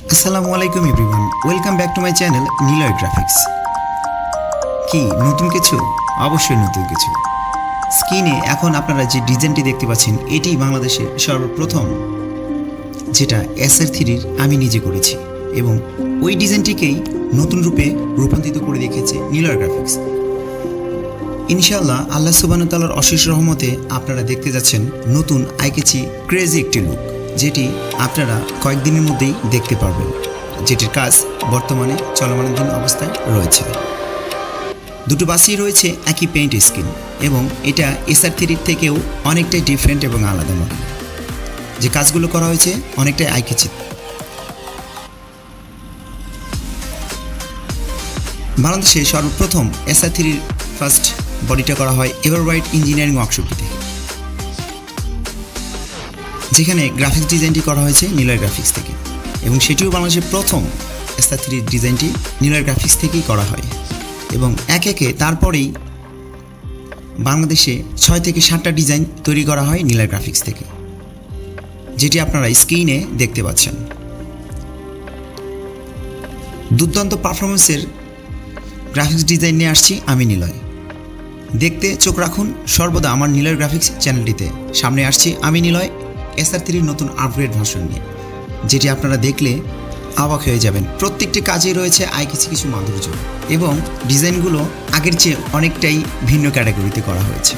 Assalamualaikum everyone, welcome back to my channel Niloy Graphics. কি নতুন কিছু? অবশ্যই নতুন কিছু। স্ক্রিনে এখন আপনারা যে ডিজাইনটি দেখতে পাচ্ছেন এটি বাংলাদেশে সর্বপ্রথম যেটা SR3 আমি নিজে করেছি এবং ওই ডিজাইনটিকেই নতুন রূপে রূপান্তরিত করে দেখিয়েছে নিলয় গ্রাফিক্স। ইনশাআল্লাহ আল্লাহ সুবহানাহু ওয়া তাআলার অশেষ রহমতে আপনারা দেখতে যাচ্ছেন নতুন আইকেচি ক্রেজি একটি লুক, যেটি আপনারা কয়েকদিনের মধ্যেই দেখতে পারবেন, যেটির কাজ বর্তমানে চলমানাধীন অবস্থায় রয়েছে। দুটো বাসই রয়েছে একই পেইন্ট স্কিন এবং এটা SR3 থেকেও অনেকটাই ডিফারেন্ট এবং আলাদা মডেল। যে কাজগুলো করা হয়েছে অনেকটাই আইকেচি। বাংলাদেশে সর্বপ্রথম SR3 ফার্স্ট বডিটা করা হয় এভারব্রাইট ইঞ্জিনিয়ারিং ওয়ার্কশপটি থেকে, যেখানে গ্রাফিক্স ডিজাইনটি করা হয়েছে নিলয় গ্রাফিক্স থেকে এবং সেটিও বাংলাদেশের প্রথম SR3 ডিজাইনটি নিলয় গ্রাফিক্স থেকেই করা হয় এবং একে একে তারপরেই বাংলাদেশে 6 থেকে 7টা ডিজাইন তৈরি করা হয় নিলয় গ্রাফিক্স থেকে, যেটি আপনারা স্ক্রিনে দেখতে পাচ্ছেন। দুর্দান্ত পারফরমেন্সের গ্রাফিক্স ডিজাইন নিয়ে আসছি আমি নিলয়। দেখতে চোখ রাখুন সর্বদা আমার নিলয় গ্রাফিক্স চ্যানেলটিতে। সামনে আসছি আমি নিলয় SR3 নতুন আপগ্রেড ভার্সন নিয়ে, যেটি আপনারা দেখলে অবাক হয়ে যাবেন। প্রত্যেকটি কাজেই রয়েছে কিছু মাধুর্য এবং ডিজাইনগুলো আগের চেয়ে অনেকটাই ভিন্ন ক্যাটাগরিতে করা হয়েছে।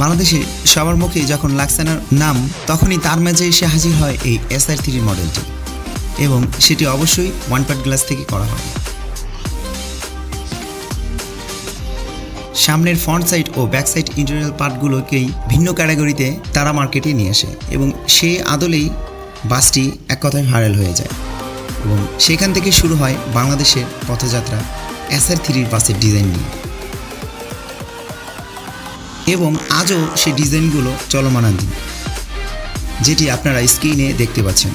বাংলাদেশে সবার মুখে যখন লাক্সানার নাম, তখনই তার মাঝে এসে হাজির হয় এই SR3 মডেলটি এবং সেটি অবশ্যই ওয়ান পার্ট গ্লাস থেকে করা হয়। সামনের ফ্রন্ট সাইড ও ব্যাক সাইড ইন্টেরিয়র পার্টগুলোকেই ভিন্ন ক্যাটাগরিতে তারা মার্কেটে নিয়ে আসে এবং সেই আদলেই বাসটি এক কথায় ভাইরাল হয়ে যায় এবং সেখান থেকে শুরু হয় বাংলাদেশের পথযাত্রা SR3 বাসের ডিজাইন নিয়ে এবং আজও সেই ডিজাইনগুলো চলমানাধীন, যেটি আপনারা স্ক্রিনে দেখতে পাচ্ছেন।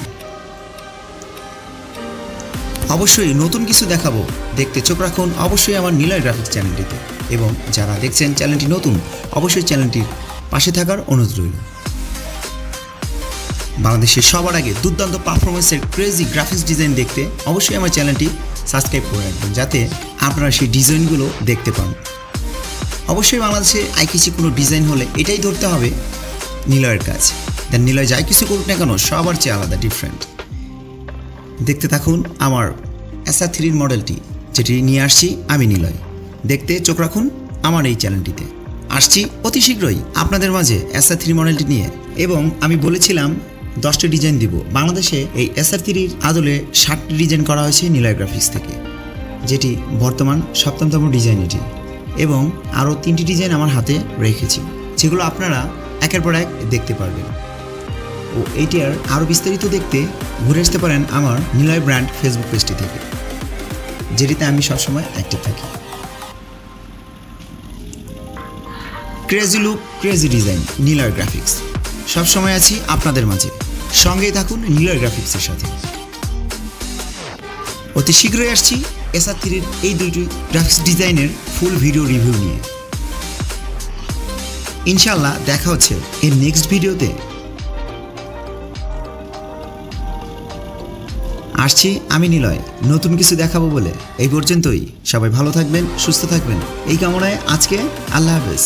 অবশ্যই নতুন কিছু দেখাবো, দেখতে চোখ রাখুন অবশ্যই আমার নিলয় গ্রাফিক্স চ্যানেলটিতে এবং যারা দেখছেন চ্যানেলটি নতুন অবশ্যই চ্যানেলটির পাশে থাকার অনুরোধ রইল। বাংলাদেশের সবার আগে দুর্দান্ত পারফরমেন্সের ক্রেজি গ্রাফিক্স ডিজাইন দেখতে অবশ্যই আমার চ্যানেলটি সাবস্ক্রাইব করে রাখবেন, যাতে আপনারা সেই ডিজাইনগুলো দেখতে পান। অবশ্যই বাংলাদেশে আইকেচি কোনো ডিজাইন হলে এটাই ধরতে হবে নিলয়ের কাজ। দেন নিলয় যাই কিছু করুক না কেন সবার চেয়ে আলাদা, ডিফারেন্ট। দেখতে থাকুন আমার SR3 মডেলটি, যেটি নিয়ে আসছি আমি নিলয়। দেখতে চোখ রাখুন আমার এই চ্যানেলটিতে। আসছি অতি শীঘ্রই আপনাদের মাঝে SR3 মডেলটি নিয়ে এবং আমি বলেছিলাম 10টি ডিজাইন দিব। বাংলাদেশে এই SR3 আদলে 60টি ডিজাইন করা হয়েছে নিলয় গ্রাফিক্স থেকে, যেটি বর্তমান 7তম ডিজাইন এটি এবং আরও 3টি ডিজাইন আমার হাতে রেখেছি, যেগুলো আপনারা একের পর এক দেখতে পারবেন। ও এইটার আরও বিস্তারিত দেখতে ঘুরে আসতে পারেন আমার নিলয় ব্র্যান্ড ফেসবুক পেজটি থেকে, যেটিতে আমি সবসময় অ্যাক্টিভ থাকি। Crazy look, crazy design, Niloy graphics সবসময় আছি আপনাদের মাঝে। সঙ্গেই থাকুন নিলয় গ্রাফিক্সের সাথে। অতি শীঘ্রই আসছি SR3 এই দুইটি গ্রাফিক্স ডিজাইনের ফুল ভিডিও রিভিউ নিয়ে। ইনশাআল্লাহ দেখা হচ্ছে এর নেক্সট ভিডিওতে। আসছি আমি নিলয় নতুন কিছু দেখাবো বলে। এই পর্যন্তই, সবাই ভালো থাকবেন, সুস্থ থাকবেন এই কামনায় আজকে আল্লাহ হাফেজ।